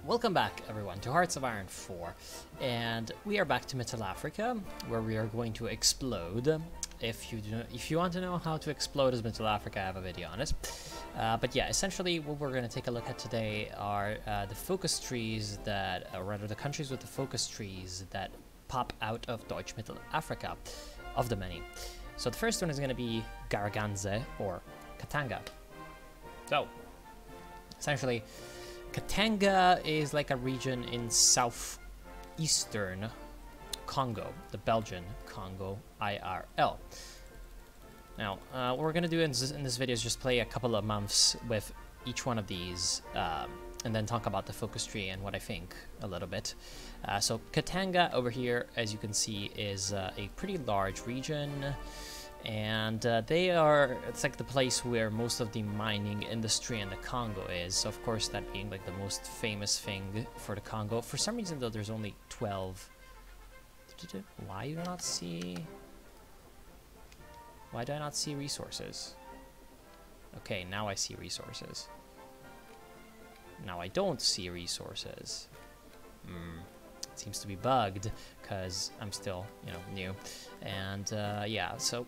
Welcome back, everyone, to Hearts of Iron 4, and we are back to Mittelafrika, where we are going to explode. If you want to know how to explode as Mittelafrika, I have a video on it. But yeah, essentially, what we're going to take a look at today are the focus trees that, or rather, the countries with the focus trees that pop out of Deutsch Mittelafrika, of the many. So the first one is going to be Garganze, or Katanga. So, essentially, Katanga is like a region in southeastern Congo, the Belgian Congo IRL. Now, what we're going to do in this video is just play a couple of months with each one of these, and then talk about the focus tree and what I think a little bit. So Katanga over here, as you can see, is a pretty large region. And it's like the place where most of the mining industry in the Congo is. So of course, that being like the most famous thing for the Congo. For some reason though, there's only 12. Why do I not see resources? Okay, now I see resources. Now I don't see resources. It seems to be bugged because I'm still, new. And yeah, so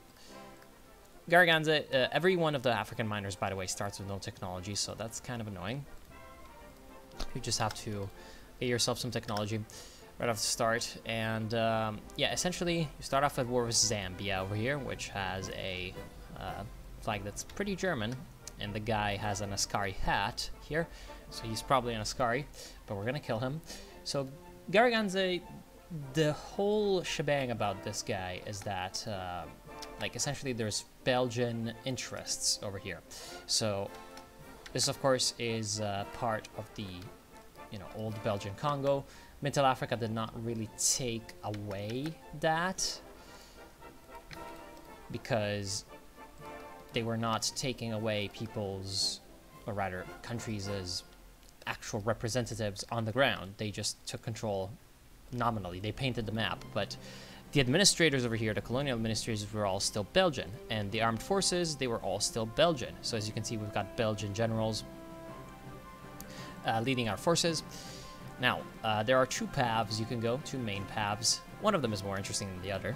Garganze, every one of the African miners, by the way, starts with no technology, so that's kind of annoying. You just have to get yourself some technology right off the start. And yeah, essentially, you start off at war with Zambia over here, which has a flag that's pretty German, and the guy has an Askari hat here, so he's probably an Askari, but we're gonna kill him. So Garganze, the whole shebang about this guy is that like essentially there's Belgian interests over here. So this of course is part of the old Belgian Congo. Mittelafrika did not really take away that because they were not taking away people's, or rather countries, as actual representatives on the ground. They just took control nominally. They painted the map, but the administrators over here, the colonial administrators, were all still Belgian, and the armed forces, they were all still Belgian. So as you can see, we've got Belgian generals leading our forces. Now, there are two paths you can go, two main paths. One of them is more interesting than the other.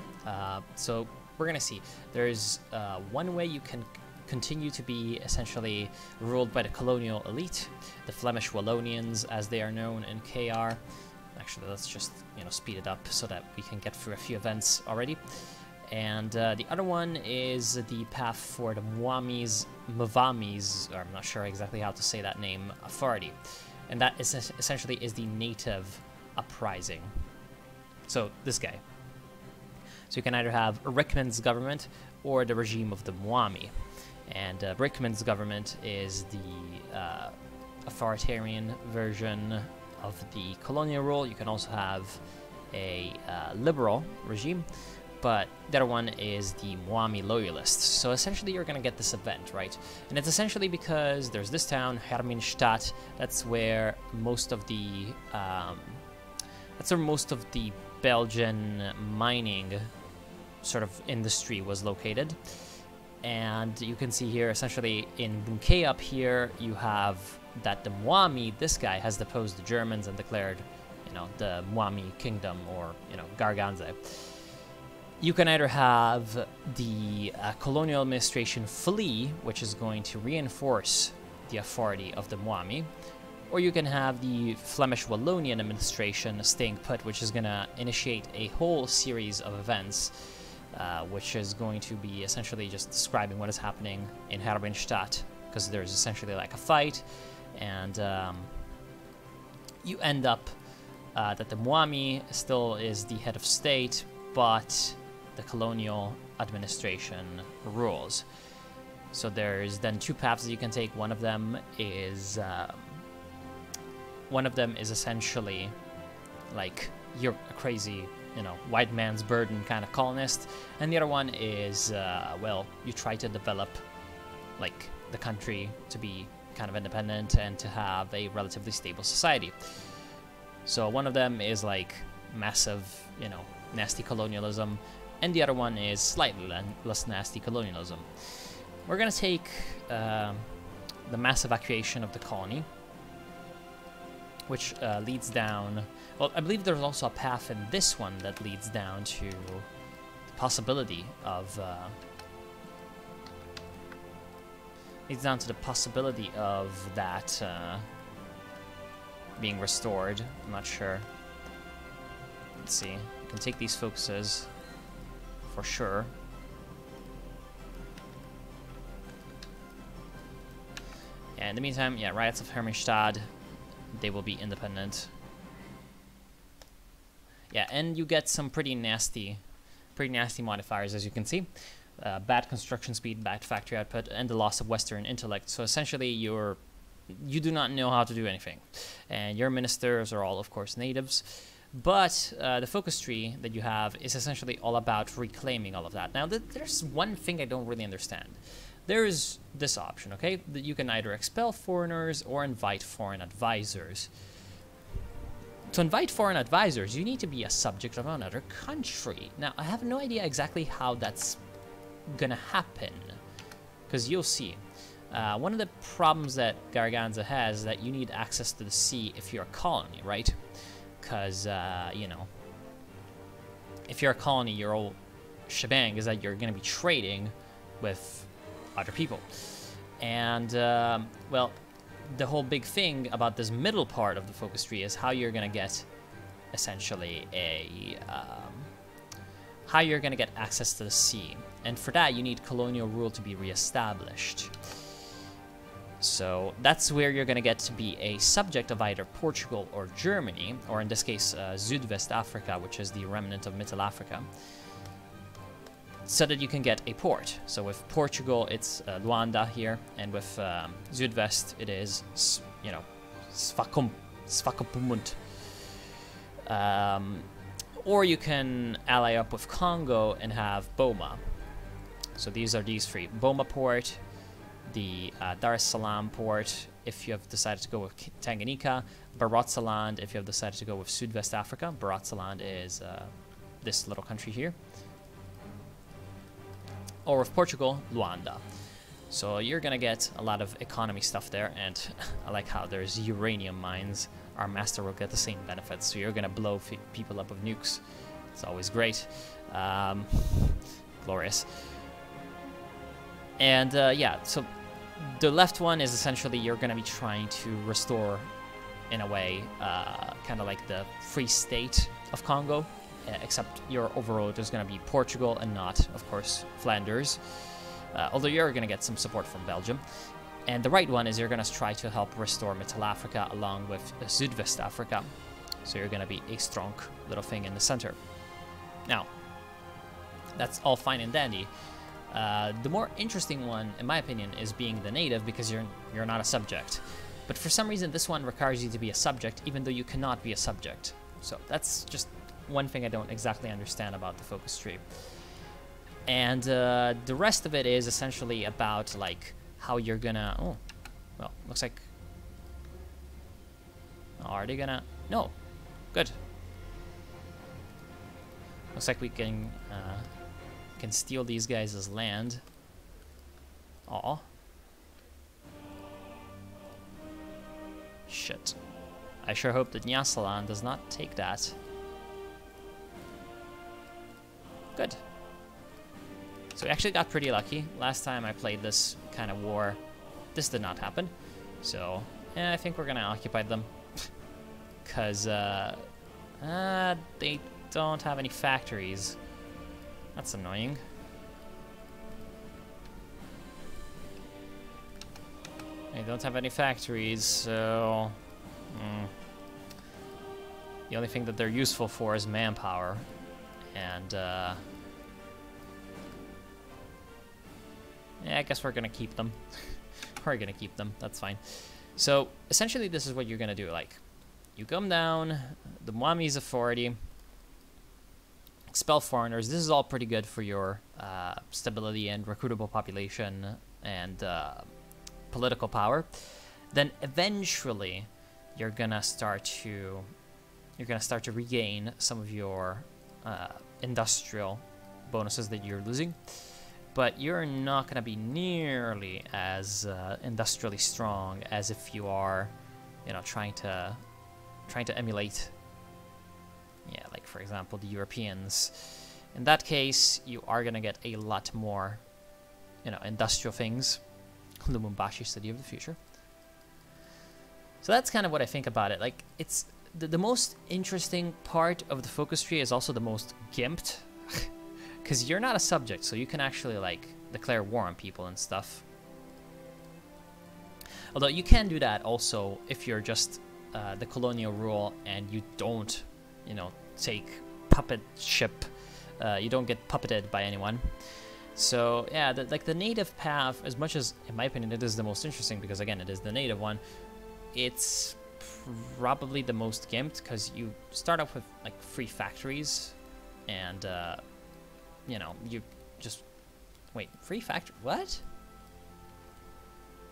So we're going to see. There's one way you can continue to be essentially ruled by the colonial elite, the Flemish Wallonians, as they are known in KR. Actually, let's just speed it up so that we can get through a few events already. And the other one is the path for the Mwamis, or I'm not sure exactly how to say that name, authority. And that is essentially is the native uprising. So this guy. So you can either have Rickman's government or the regime of the Mwami. And Rickman's government is the authoritarian version of the colonial rule. You can also have a liberal regime, but the other one is the Mwami loyalists. So essentially you're going to get this event, right? And it's essentially because there's this town, Hermannstadt, that's where most of the Belgian mining sort of industry was located. And you can see here, essentially in Bunke up here, you have that the Mwami, this guy, has deposed the Germans and declared, the Mwami kingdom, or, Garganze. You can either have the colonial administration flee, which is going to reinforce the authority of the Mwami, or you can have the Flemish Wallonian administration staying put, which is going to initiate a whole series of events, which is going to be essentially just describing what is happening in Hermannstadt, because there's essentially like a fight, and you end up that the Mwami still is the head of state, but the colonial administration rules. So there's then two paths that you can take. One of them is essentially like you're a crazy, white man's burden kind of colonist, and the other one is well, you try to develop like the country to be kind of independent and to have a relatively stable society. So one of them is like massive, nasty colonialism, and the other one is slightly less nasty colonialism. We're gonna take the mass evacuation of the colony, which leads down. Well, I believe there's also a path in this one that leads down to the possibility of that being restored. I'm not sure. Let's see. You can take these focuses for sure. Yeah, in the meantime, yeah, Riots of Hermannstadt, they will be independent. Yeah, and you get some pretty nasty modifiers, as you can see. Bad construction speed, bad factory output, and the loss of Western intellect. So essentially, you do not know how to do anything. And your ministers are all, of course, natives. But the focus tree that you have is essentially all about reclaiming all of that. Now, there's one thing I don't really understand. There is this option, okay? That you can either expel foreigners or invite foreign advisors. To invite foreign advisors, you need to be a subject of another country. Now, I have no idea exactly how that's gonna happen, because you'll see. One of the problems that Garganza has is that you need access to the sea if you're a colony, right? Because, you know, if you're a colony, your whole shebang is that you're gonna be trading with other people. And, well, the whole big thing about this middle part of the focus tree is how you're gonna get, essentially, how you're gonna get access to the sea. And for that, you need colonial rule to be reestablished. So that's where you're gonna get to be a subject of either Portugal or Germany, or in this case, Zuidwest Africa, which is the remnant of Mittelafrika, so that you can get a port. So with Portugal, it's Luanda here, and with Zuidwest, it is, you know, Swakopmund. Or you can ally up with Congo and have Boma. So these are these three: Boma port, the Dar es Salaam port, if you have decided to go with Tanganyika, Barotseland, if you have decided to go with Zuidwest Africa. Barotseland is this little country here. Or with Portugal, Luanda. So you're gonna get a lot of economy stuff there, and I like how there's uranium mines. Our master will get the same benefits, so you're gonna blow people up with nukes. It's always great. Glorious. And yeah, so the left one is essentially you're gonna be trying to restore, in a way, kind of like the Free State of Congo. Except your overlord is going to be Portugal and not, of course, Flanders. Although you're going to get some support from Belgium. And the right one is you're going to try to help restore Mittelafrika along with Zuidwest Africa. So you're going to be a strong little thing in the center. Now, that's all fine and dandy. The more interesting one, in my opinion, is being the native, because you're not a subject. But for some reason, this one requires you to be a subject, even though you cannot be a subject. So that's just one thing I don't exactly understand about the focus tree. And the rest of it is essentially about, like, how you're gonna... Oh, well, looks like... Are they gonna... No. Good. Looks like we can steal these guys' land. Aw. Shit. I sure hope that Nyasaland does not take that. Good. So we actually got pretty lucky. Last time I played this kind of war, this did not happen. So, I think we're gonna occupy them. Because, they don't have any factories. That's annoying. They don't have any factories, so... The only thing that they're useful for is manpower. And, yeah, I guess we're gonna keep them. We're gonna keep them, that's fine. So, essentially this is what you're gonna do, like, you come down, the Mwami's authority, expel foreigners. This is all pretty good for your stability and recruitable population and political power. Then eventually you're gonna start to regain some of your industrial bonuses that you're losing, but you're not gonna be nearly as industrially strong as if you are, you know, trying to trying to emulate, yeah, like for example, the Europeans. In that case, you are gonna get a lot more, you know, industrial things. Lumumbashi, city of the future. So that's kind of what I think about it. Like, it's the most interesting part of the focus tree is also the most gimped, because you're not a subject, so you can actually like declare war on people and stuff. Although you can do that also if you're just the colonial rule and you don't, you know, take puppet ship. You don't get puppeted by anyone. So yeah, like the native path, as much as in my opinion it is the most interesting because again it is the native one, it's probably the most gimped because you start off with like free factories, and you know, you just wait, free factory, what?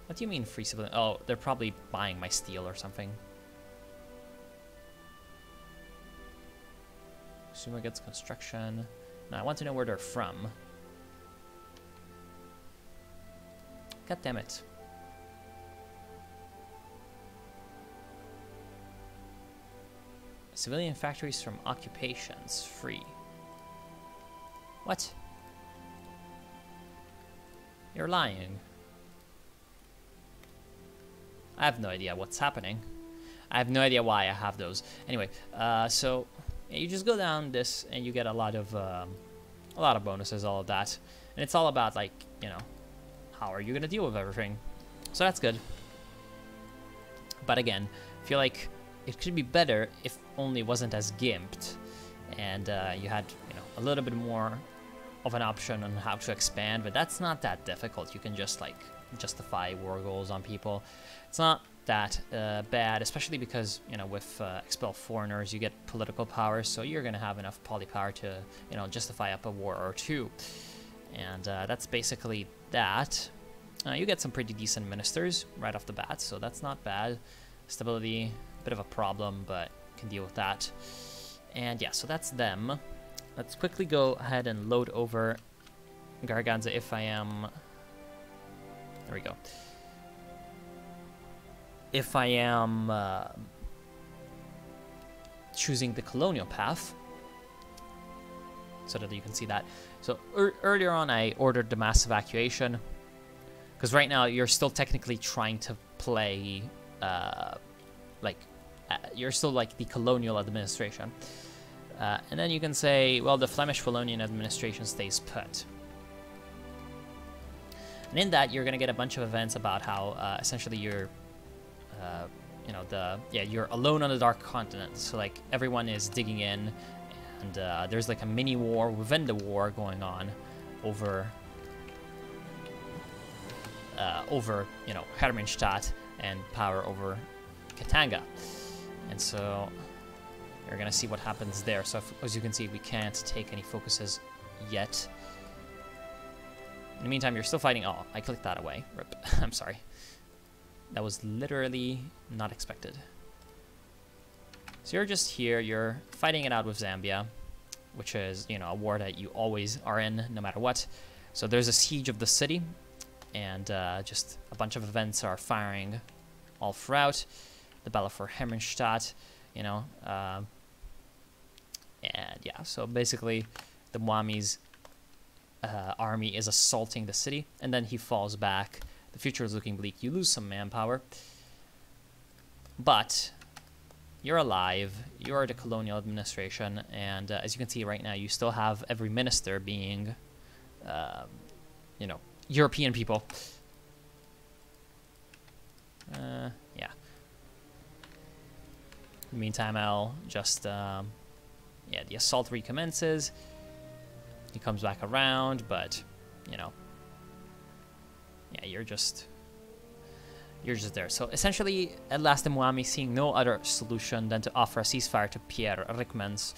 What do you mean free civilian? Oh, they're probably buying my steel or something. Consumer gets construction. Now I want to know where they're from. God damn it. Civilian factories from occupations free. What? You're lying. I have no idea what's happening. I have no idea why I have those. Anyway, so yeah, you just go down this and you get a lot of bonuses, all of that, and it's all about like, you know, how are you gonna deal with everything? So that's good. But again, I feel like it could be better if only it wasn't as gimped, and you had, you know, a little bit more of an option on how to expand. But that's not that difficult. You can just like justify war goals on people. It's not that bad, especially because, you know, with expel foreigners, you get political power, so you're gonna have enough poly power to, you know, justify up a war or two. And that's basically that. You get some pretty decent ministers right off the bat, so that's not bad. Stability, a bit of a problem, but can deal with that. And yeah, so that's them. Let's quickly go ahead and load over Garganza if I am... There we go. If I am choosing the colonial path, so that you can see that. So earlier on I ordered the mass evacuation, because right now you're still technically trying to play you're still like the colonial administration, and then you can say, well, the Flemish Wallonian administration stays put. And in that, you're gonna get a bunch of events about how essentially you're, you know, you're alone on the Dark Continent. So like everyone is digging in, and there's like a mini war within the war going on over, you know, Hermannstadt and power over Katanga. And so you're gonna see what happens there. So as you can see, we can't take any focuses yet. In the meantime, you're still fighting. Oh, I clicked that away. Rip. I'm sorry. That was literally not expected. So you're just here. You're fighting it out with Zambia, which is, you know, a war that you always are in, no matter what. So there's a siege of the city, and just a bunch of events are firing all throughout. The battle for Hermannstadt, you know, and yeah. So basically, the Mwami's army is assaulting the city, and then he falls back. The future is looking bleak. You lose some manpower, but you're alive. You're the colonial administration, and as you can see right now, you still have every minister being, you know, European people. Yeah. In the meantime, I'll just, yeah, the assault recommences. He comes back around, but, you know, yeah, you're just there. So essentially, at last, the Mwami, seeing no other solution than to offer a ceasefire to Pierre Ryckmans.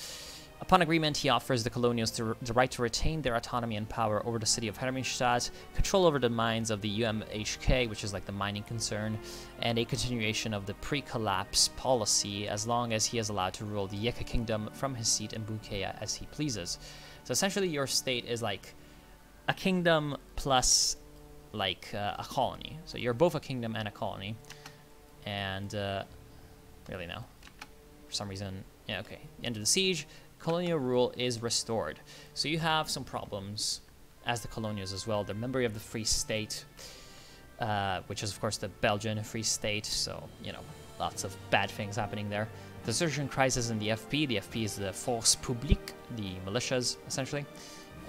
Upon agreement, he offers the colonials the right to retain their autonomy and power over the city of Hermannstadt, control over the mines of the UMHK, which is like the mining concern, and a continuation of the pre-collapse policy as long as he is allowed to rule the Yeka kingdom from his seat in Bunkea as he pleases. So essentially, your state is like a kingdom plus like a colony. So you're both a kingdom and a colony. And really now, for some reason, yeah, okay. End of the siege, colonial rule is restored. So you have some problems as the colonials as well. They're member of the Free State, which is of course the Belgian Free State, so, you know, lots of bad things happening there. Desertion crisis in the FP. The FP is the Force Publique, the militias, essentially.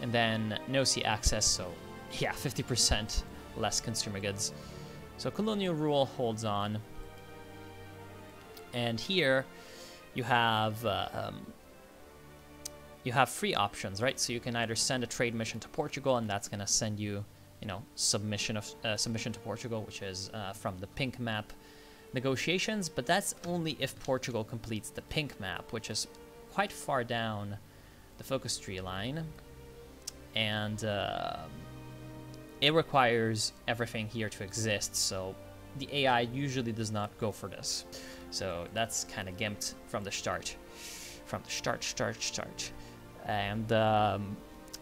And then no sea access, so yeah, 50% less consumer goods. So colonial rule holds on. And here you have free options, right? So you can either send a trade mission to Portugal, and that's going to send you, you know, submission to Portugal, which is from the pink map negotiations, but that's only if Portugal completes the pink map, which is quite far down the focus tree line, and it requires everything here to exist, so the AI usually does not go for this. So that's kind of gimped from the start. And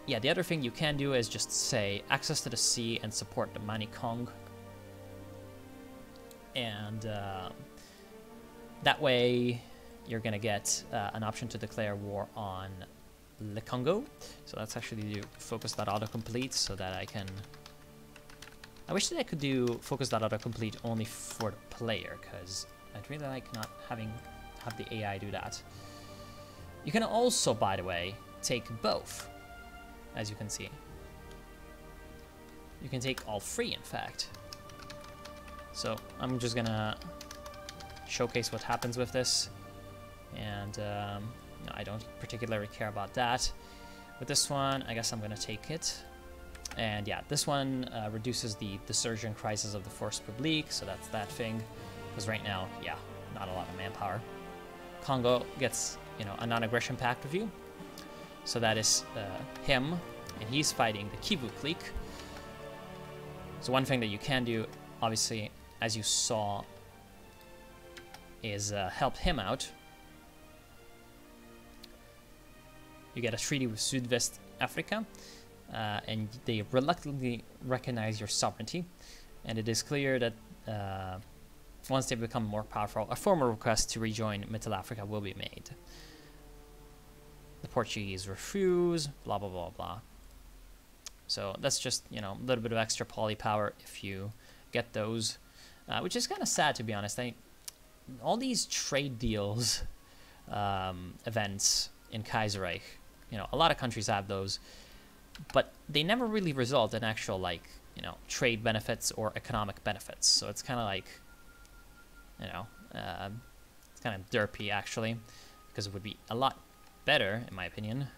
yeah, the other thing you can do is just say access to the sea and support the Manikong. And that way you're going to get an option to declare war on Le Congo. So let's actually do focus.autocomplete so that I can... I wish that I could do focus.autocomplete only for the player, because I'd really like not have the AI do that. You can also, by the way, take both, as you can see. You can take all three, in fact. So I'm just gonna showcase what happens with this, and no, I don't particularly care about that. With this one, I guess I'm gonna take it. And yeah, this one reduces the desertion crisis of the Force Publique, so that's that thing. Because right now, yeah, not a lot of manpower. Congo gets, you know, a non-aggression pact review. So that is him, and he's fighting the Kivu clique. So one thing that you can do, obviously, as you saw, is help him out. You get a treaty with Sud-West Africa, and they reluctantly recognize your sovereignty. And it is clear that once they become more powerful, a formal request to rejoin Mittelafrika will be made. The Portuguese refuse, blah, blah, blah, blah. So that's just, you know, a little bit of extra poly power if you get those, which is kind of sad, to be honest. All these trade deals events in Kaiserreich, you know, a lot of countries have those, but they never really result in actual, like, you know, trade benefits or economic benefits. So it's kind of like, you know, it's kind of derpy, actually, because it would be a lot better, in my opinion,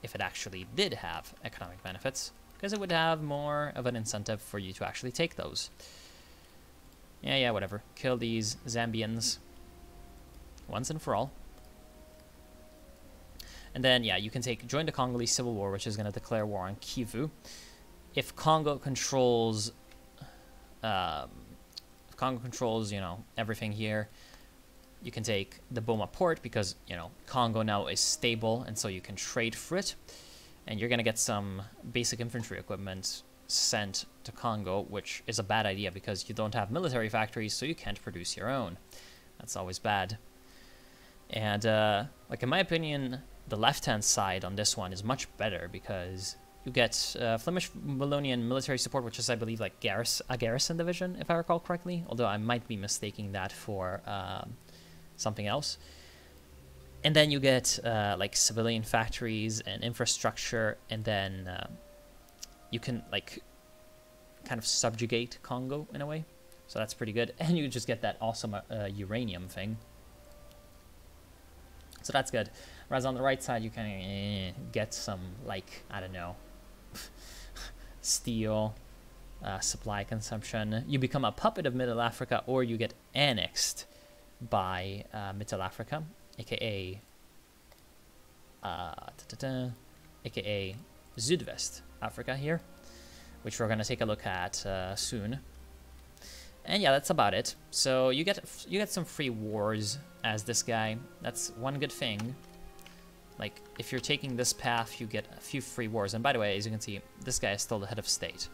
if it actually did have economic benefits, because it would have more of an incentive for you to actually take those. Yeah, whatever. Kill these Zambians once and for all. And then, yeah, you can join the Congolese Civil War, which is going to declare war on Kivu. If Congo controls, you know, everything here, you can take the Boma port because, you know, Congo now is stable, and so you can trade for it. And you're going to get some basic infantry equipment sent to Congo, which is a bad idea because you don't have military factories, so you can't produce your own. That's always bad. And, like, in my opinion, the left-hand side on this one is much better because you get Flemish Wallonian military support, which is, I believe, like a garrison division, if I recall correctly, although I might be mistaking that for something else. And then you get like civilian factories and infrastructure, and then you can like kind of subjugate Congo in a way. So that's pretty good. And you just get that awesome uranium thing. So that's good. Whereas on the right side, you can get some, like, I don't know, steel, supply consumption. You become a puppet of Mittelafrika, or you get annexed by Mittelafrika, aka aka Zuidwest Africa here, which we're gonna take a look at soon. And yeah, that's about it. So you get some free wars as this guy. That's one good thing. Like, if you're taking this path, you get a few free wars. And by the way, as you can see, this guy is still the head of state.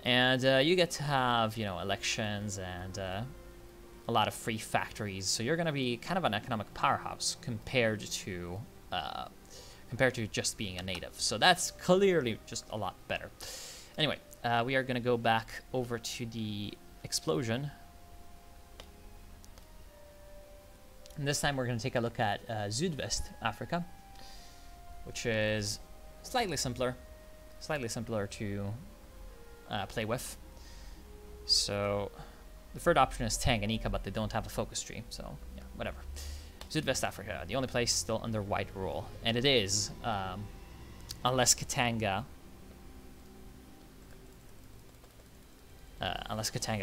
And you get to have, you know, elections and a a lot of free factories, so you're going to be kind of an economic powerhouse compared to just being a native. So that's clearly just a lot better. Anyway, we are going to go back over to the explosion. And this time we're going to take a look at Zuidwest Africa, which is slightly simpler to play with. So the third option is Tanganyika, but they don't have a focus tree, so yeah, whatever. Zuidwest Africa, the only place still under white rule, and it is, unless Katanga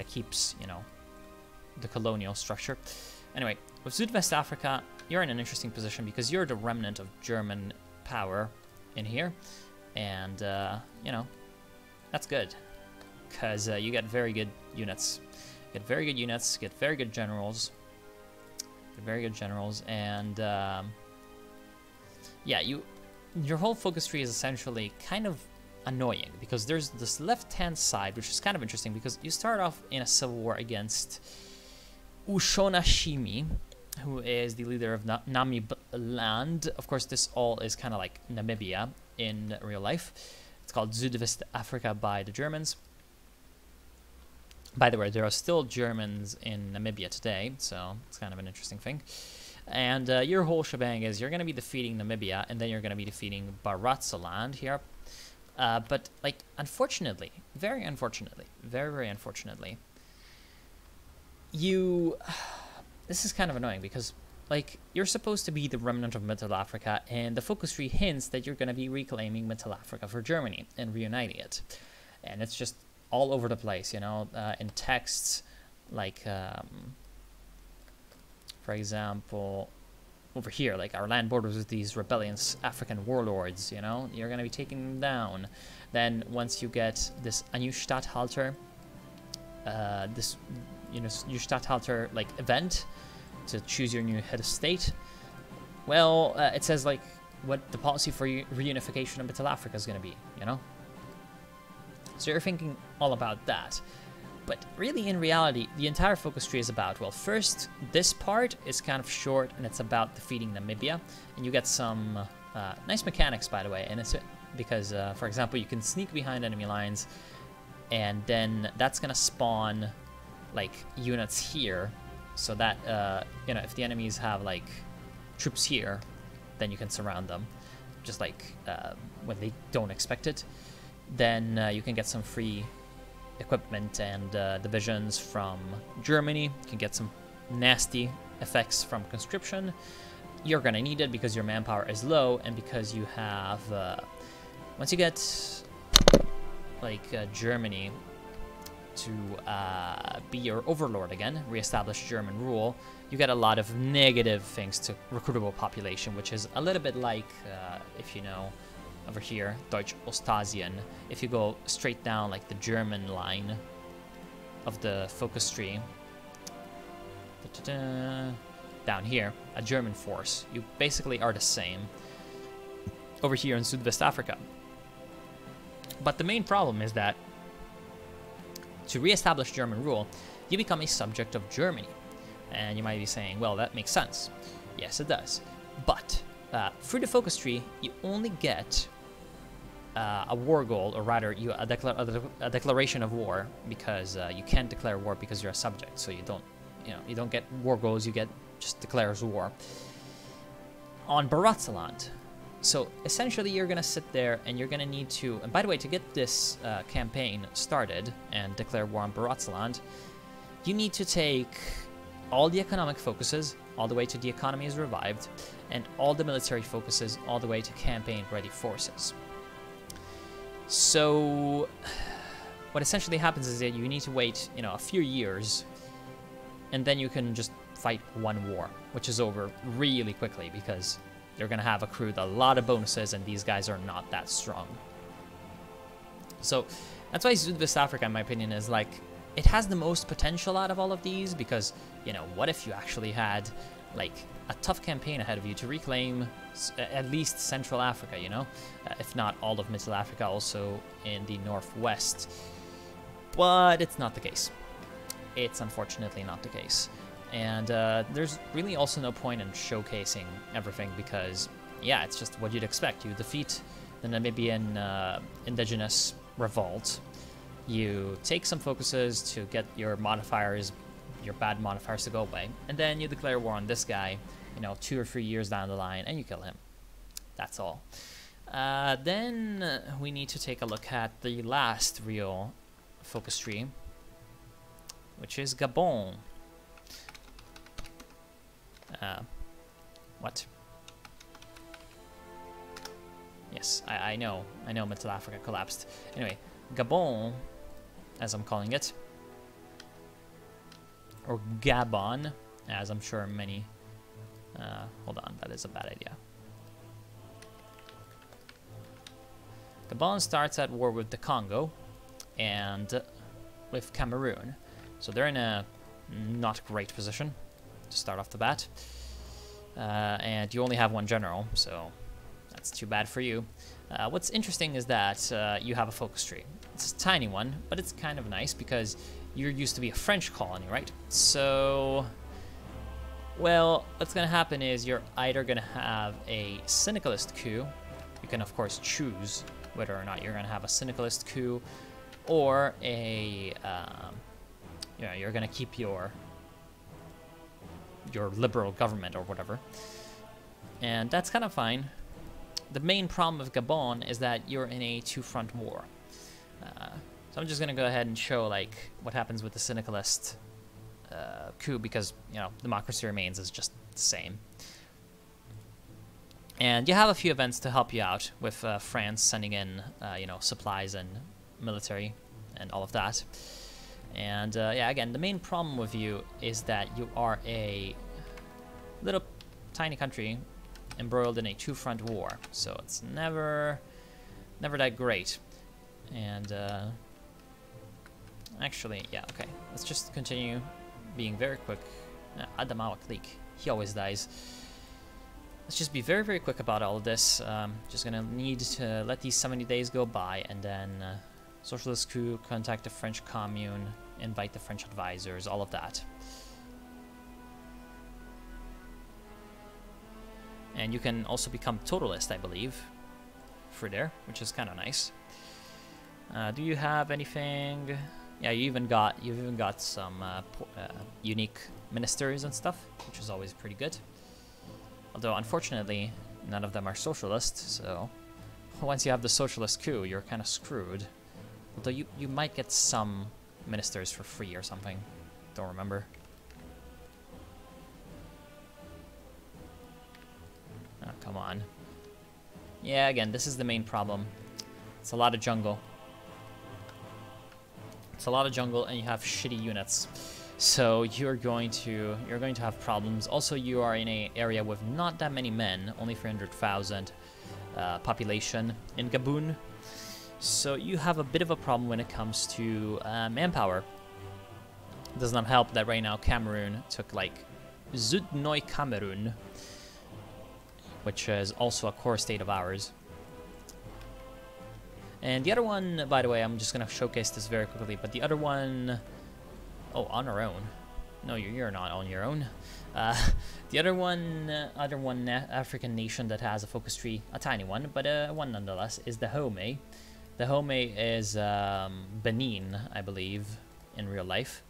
keeps, you know, the colonial structure. Anyway, with Zuidwest Africa, you're in an interesting position because you're the remnant of German power in here, and you know, that's good because you get very good units. Get very good units, get very good generals, and yeah, your whole focus tree is essentially kind of annoying because there's this left-hand side, which is kind of interesting because you start off in a civil war against Ushonashimi, who is the leader of Namibiland. Of course, this all is kind of like Namibia in real life. It's called Zuidwest Africa by the Germans. By the way, there are still Germans in Namibia today, so it's kind of an interesting thing. And your whole shebang is you're going to be defeating Namibia, and then you're going to be defeating Baratsaland here. But, like, unfortunately, very unfortunately, this is kind of annoying because, like, you're supposed to be the remnant of Middle Africa, and the focus tree hints that you're going to be reclaiming Middle Africa for Germany and reuniting it. And it's just all over the place, you know, in texts, like, for example, over here, like, our land borders with these rebellious African warlords, you know, you're going to be taking them down. Then once you get this a new Statthalter, this, you know, new Statthalter, like, event to choose your new head of state, well, it says, like, what the policy for reunification of Middle Africa is going to be, you know? So you're thinking all about that. But really, in reality, the entire focus tree is about, well, first, this part is kind of short, and it's about defeating Namibia. And you get some nice mechanics, by the way. And it's because, for example, you can sneak behind enemy lines, and then that's going to spawn, like, units here. So that, you know, if the enemies have, like, troops here, then you can surround them. Just like when they don't expect it. Then you can get some free equipment and divisions from Germany. You can get some nasty effects from conscription. You're gonna need it because your manpower is low, and because you have once you get like Germany to be your overlord again, reestablish German rule, you get a lot of negative things to recruitable population, which is a little bit like if you know over here, Deutsch Ostasien. If you go straight down like the German line of the focus tree, down here, a German force, you basically are the same over here in Zuidwest Africa. But the main problem is that to reestablish German rule, you become a subject of Germany. And you might be saying, well, that makes sense. Yes, it does. But through the focus tree, you only get a war goal, or rather, a declaration of war, because you can't declare war because you're a subject. So you don't get war goals. You get just declares war on Baratsaland. So essentially, you're gonna sit there and you're gonna need to. And by the way, to get this campaign started and declare war on Baratsaland, you need to take all the economic focuses all the way to the economy is revived, and all the military focuses all the way to campaign-ready forces. So what essentially happens is that you need to wait, you know, a few years, and then you can just fight one war, which is over really quickly because you're going to have accrued a lot of bonuses, and these guys are not that strong. So that's why Zuidwest Africa, in my opinion, is like, it has the most potential out of all of these because, you know, what if you actually had, like, a tough campaign ahead of you to reclaim at least Central Africa, you know? If not all of Middle Africa, also in the northwest. But it's not the case. It's unfortunately not the case. And there's really also no point in showcasing everything because, yeah, it's just what you'd expect. You defeat the Namibian indigenous revolt. You take some focuses to get your modifiers, your bad modifiers to go away, and then you declare war on this guy, you know, 2 or 3 years down the line, and you kill him. That's all. Then we need to take a look at the last real focus tree, which is Gabon. What? Yes, I know Mittelafrika collapsed. Anyway, Gabon, as I'm calling it, or Gabon, as I'm sure many... hold on, that is a bad idea. Gabon starts at war with the Congo and with Cameroon. So they're in a not great position to start off the bat. And you only have one general, so that's too bad for you. What's interesting is that you have a focus tree. It's a tiny one, but it's kind of nice because you're used to be a French colony, right? So, well, what's going to happen is you're either going to have a syndicalist coup. You can, of course, choose whether or not you're going to have a syndicalist coup or a, you know, you're going to keep your liberal government or whatever. And that's kind of fine. The main problem with Gabon is that you're in a two-front war. So I'm just going to go ahead and show like what happens with the syndicalist coup because, you know, democracy remains is just the same. And you have a few events to help you out with France sending in, you know, supplies and military and all of that. And yeah, again, the main problem with you is that you are a little tiny country embroiled in a two-front war, so it's never that great. And actually, yeah, okay, let's just continue being very quick. Adamawa clique, he always dies. Let's just be very, very quick about all of this. Just gonna need to let these 70 days go by, and then socialist coup, contact the French commune, invite the French advisors, all of that. And you can also become totalist, I believe, for there, which is kind of nice. Do you have anything? Yeah, you've even got some unique ministers and stuff, which is always pretty good. Although, unfortunately, none of them are socialist, so once you have the socialist coup, you're kind of screwed. Although you might get some ministers for free or something. Don't remember. Oh, come on. Yeah, again, this is the main problem. It's a lot of jungle. It's a lot of jungle, and you have shitty units. So you're going to have problems. Also, you are in an area with not that many men, only 300,000 population in Gabon. So you have a bit of a problem when it comes to manpower. It does not help that right now Cameroon took like Zudnoy Cameroon, which is also a core state of ours. And the other one, by the way, I'm just gonna showcase this very quickly, but the other one, oh, on our own. No, you're not on your own. The other one African nation that has a focus tree, a tiny one, but one nonetheless, is the HOI. The HOI is Benin, I believe, in real life.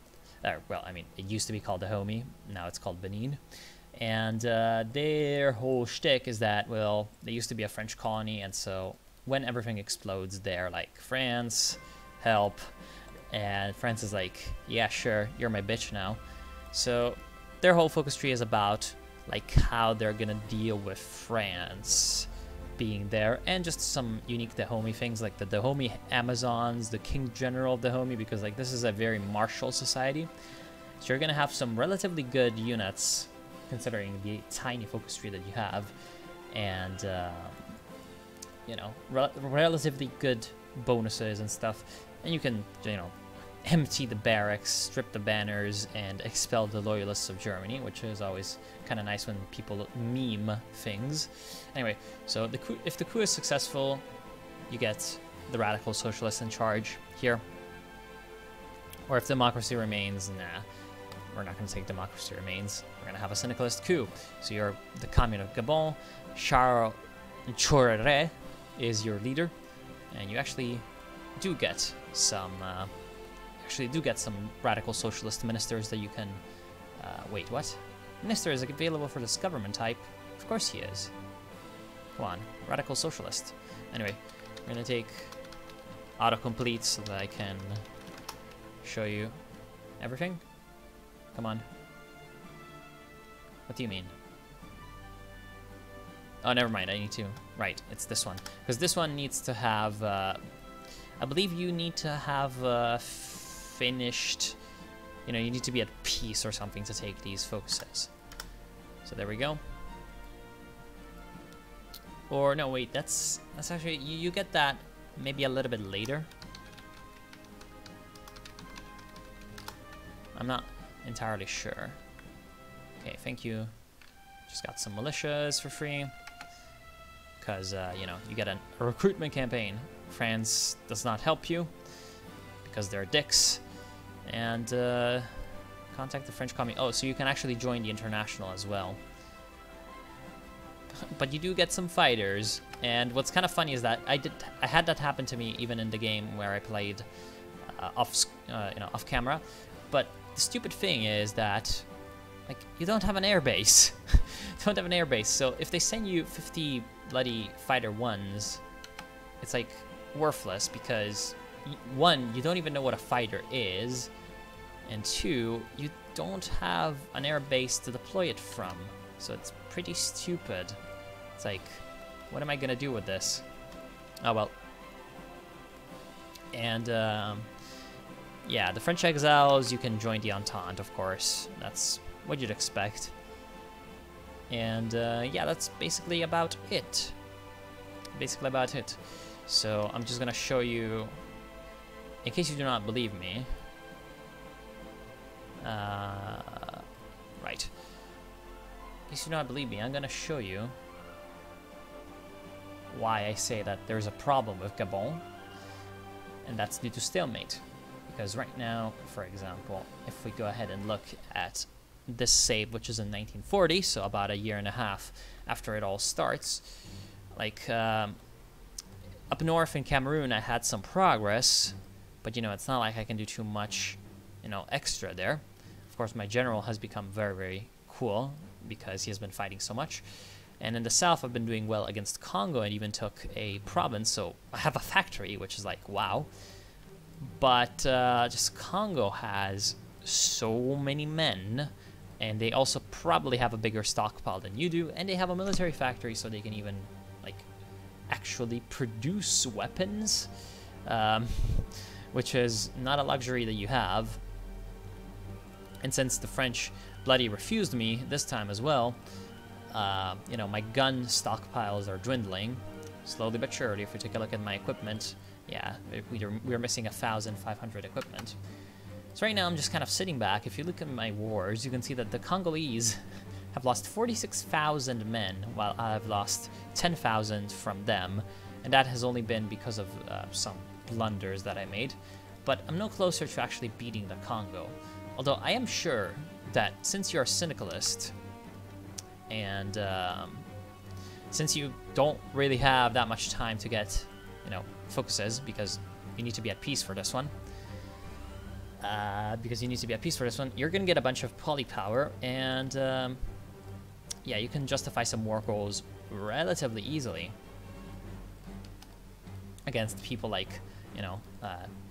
Well, I mean, it used to be called the HOI, now it's called Benin. And their whole shtick is that, well, they used to be a French colony, and so when everything explodes, they're like, France, help. And France is like, yeah, sure, you're my bitch now. So their whole focus tree is about like how they're gonna deal with France being there, and just some unique Dahomey things like the Dahomey Amazons, the King General of Dahomey, because like this is a very martial society. So you're gonna have some relatively good units considering the tiny focus tree that you have, and you know, relatively good bonuses and stuff. And you can, you know, empty the barracks, strip the banners, and expel the loyalists of Germany, which is always kind of nice when people meme things. Anyway, so the coup, if the coup is successful, you get the radical socialists in charge here. Or if democracy remains, nah. we're not going to take democracy remains. We're going to have a syndicalist coup. So you're the commune of Gabon. Charles Chorere is your leader, and you actually do get some radical socialist ministers that you can. Wait, what? Minister is available for this government type? Of course he is. Come on, radical socialist. Anyway, we're gonna take autocomplete so that I can show you everything. Come on. What do you mean? Oh, never mind. I need to. Right, it's this one. Because this one needs to have. I believe you need to have finished. You know, you need to be at peace or something to take these focuses. So there we go. Or no, wait. That's actually you get that maybe a little bit later. I'm not entirely sure. Okay, thank you. Just got some militias for free. Because, you know, you get a recruitment campaign. France does not help you because they're dicks. And contact the French Commune. Oh, so you can actually join the International as well. But you do get some fighters. And what's kind of funny is that I had that happen to me even in the game where I played off camera. But the stupid thing is that, like, you don't have an air base. You don't have an air base. So if they send you 50 bloody fighter ones, it's like worthless because one, you don't even know what a fighter is, and two, you don't have an air base to deploy it from. So it's pretty stupid. It's like, what am I gonna do with this? Oh well. And yeah, the French exiles, you can join the Entente, of course. That's what you'd expect. And yeah, that's basically about it. Basically about it. So I'm just gonna show you, in case you do not believe me. Right. In case you do not believe me, I'm gonna show you why I say that there's a problem with Gabon, and that's due to stalemate. Because right now, for example, if we go ahead and look at this save, which is in 1940, so about a year and a half after it all starts, like up north in Cameroon, I had some progress, but you know, it's not like I can do too much, you know, extra there. Of course, my general has become very, very cool because he has been fighting so much. And in the south, I've been doing well against Congo and even took a province, so I have a factory, which is like, wow. But just Congo has so many men, and they also probably have a bigger stockpile than you do, and they have a military factory, so they can even, like, actually produce weapons, which is not a luxury that you have. And since the French bloody refused me this time as well, you know, my gun stockpiles are dwindling, slowly but surely. If we take a look at my equipment, yeah, we're missing 1,500 equipment. So right now I'm just kind of sitting back. If you look at my wars, you can see that the Congolese have lost 46,000 men, while I've lost 10,000 from them, and that has only been because of some blunders that I made. But I'm no closer to actually beating the Congo. Although I am sure that since you're a syndicalist, and since you don't really have that much time to get, you know, focuses, because you need to be at peace for this one, you're gonna get a bunch of polypower, and yeah, you can justify some war goals relatively easily against people like, you know,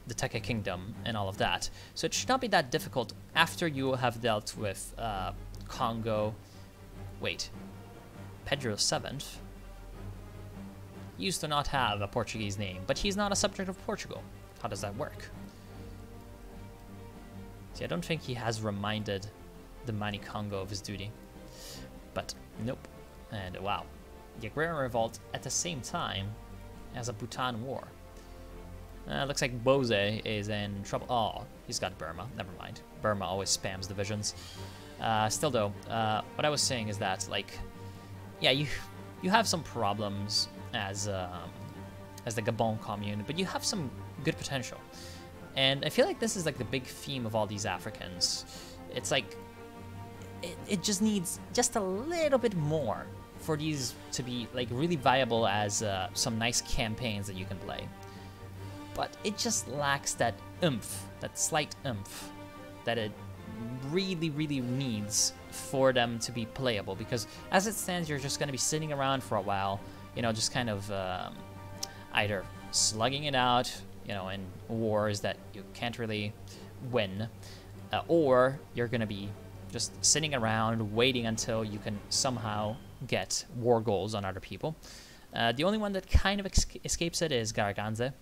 the Teke Kingdom and all of that. So it should not be that difficult after you have dealt with Congo. Wait, Pedro VII used to not have a Portuguese name, but he's not a subject of Portugal. How does that work? See, I don't think he has reminded the Mani Congo of his duty. But nope. And wow, the agrarian revolt at the same time as a Bhutan war. Looks like Bose is in trouble. Oh, he's got Burma. Never mind. Burma always spams divisions. Still though, what I was saying is that, like, yeah, you have some problems as the Gabon commune, but you have some good potential. And I feel like this is like the big theme of all these Africans. It's like it just needs just a little bit more for these to be like really viable as some nice campaigns that you can play. But it just lacks that oomph, that slight oomph that it really, really needs for them to be playable. Because as it stands, you're just going to be sitting around for a while, you know, just kind of either slugging it out, you know, in wars that you can't really win, or you're going to be just sitting around waiting until you can somehow get war goals on other people. The only one that kind of escapes it is Garaganze,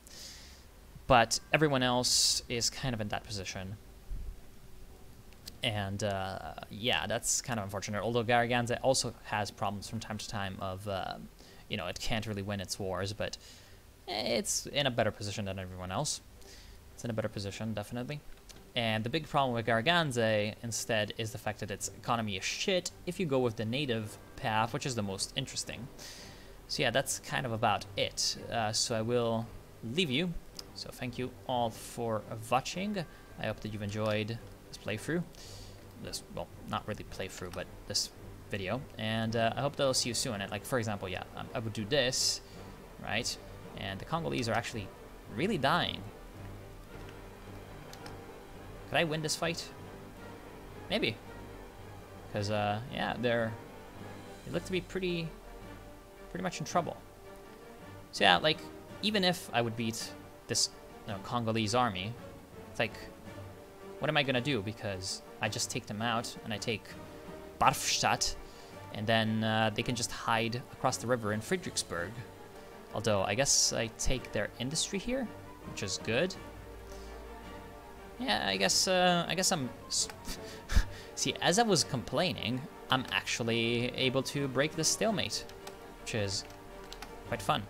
but everyone else is kind of in that position. And yeah, that's kind of unfortunate. Although Garaganze also has problems from time to time of, you know, it can't really win its wars, but it's in a better position than everyone else. It's in a better position, definitely. And the big problem with Garaganze, instead, is the fact that its economy is shit if you go with the native path, which is the most interesting. So yeah, that's kind of about it. So I will leave you. So thank you all for watching. I hope that you've enjoyed this playthrough. This, well, not really playthrough, but this video. And I hope that I'll see you soon. And like, for example, yeah, I would do this, right? And the Congolese are actually really dying. Could I win this fight? Maybe. Because, yeah, they look to be pretty much in trouble. So yeah, like, even if I would beat this, you know, Congolese army, it's like, what am I gonna do? Because I just take them out, and I take Barfstadt, and then they can just hide across the river in Friedrichsburg. Although, I guess I take their industry here, which is good. Yeah, I guess I'm... See, as I was complaining, I'm actually able to break this stalemate, which is quite fun.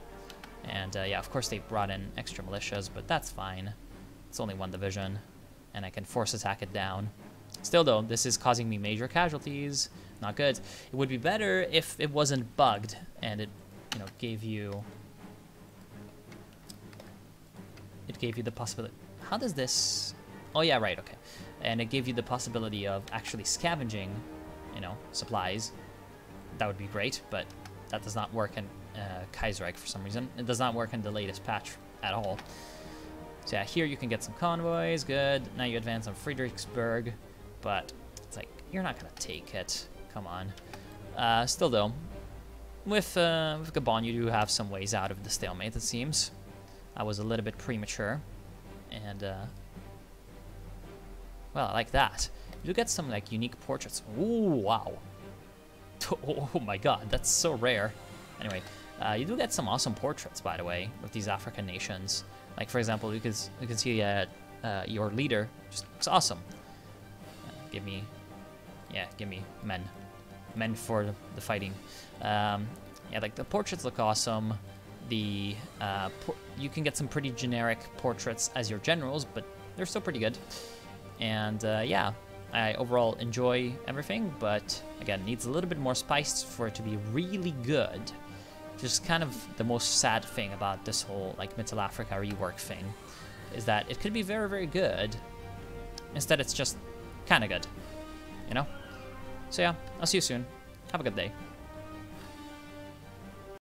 And yeah, of course they brought in extra militias, but that's fine. It's only one division, and I can force attack it down. Still though, this is causing me major casualties. Not good. It would be better if it wasn't bugged, and it, you know, gave you... It gave you the possibility... How does this... Oh yeah, right, okay. And it gave you the possibility of actually scavenging, you know, supplies. That would be great, but that does not work in Kaiserreich for some reason. It does not work in the latest patch at all. So yeah, here you can get some convoys, good. Now you advance on Friedrichsburg, but it's like, you're not gonna take it. Come on. Still though, with Gabon you do have some ways out of the stalemate, it seems. I was a little bit premature, and well, I like that. You do get some like unique portraits. Ooh, wow. Oh my god, that's so rare. Anyway, you do get some awesome portraits, by the way, with these African nations. Like, for example, you can see your leader just looks awesome. Give me men for the fighting. Yeah, like the portraits look awesome. The you can get some pretty generic portraits as your generals, but they're still pretty good. And yeah, I overall enjoy everything, but again, needs a little bit more spice for it to be really good. Just kind of the most sad thing about this whole like Mittelafrika rework thing is that it could be very, very good. Instead, it's just kind of good, you know? So yeah, I'll see you soon. Have a good day.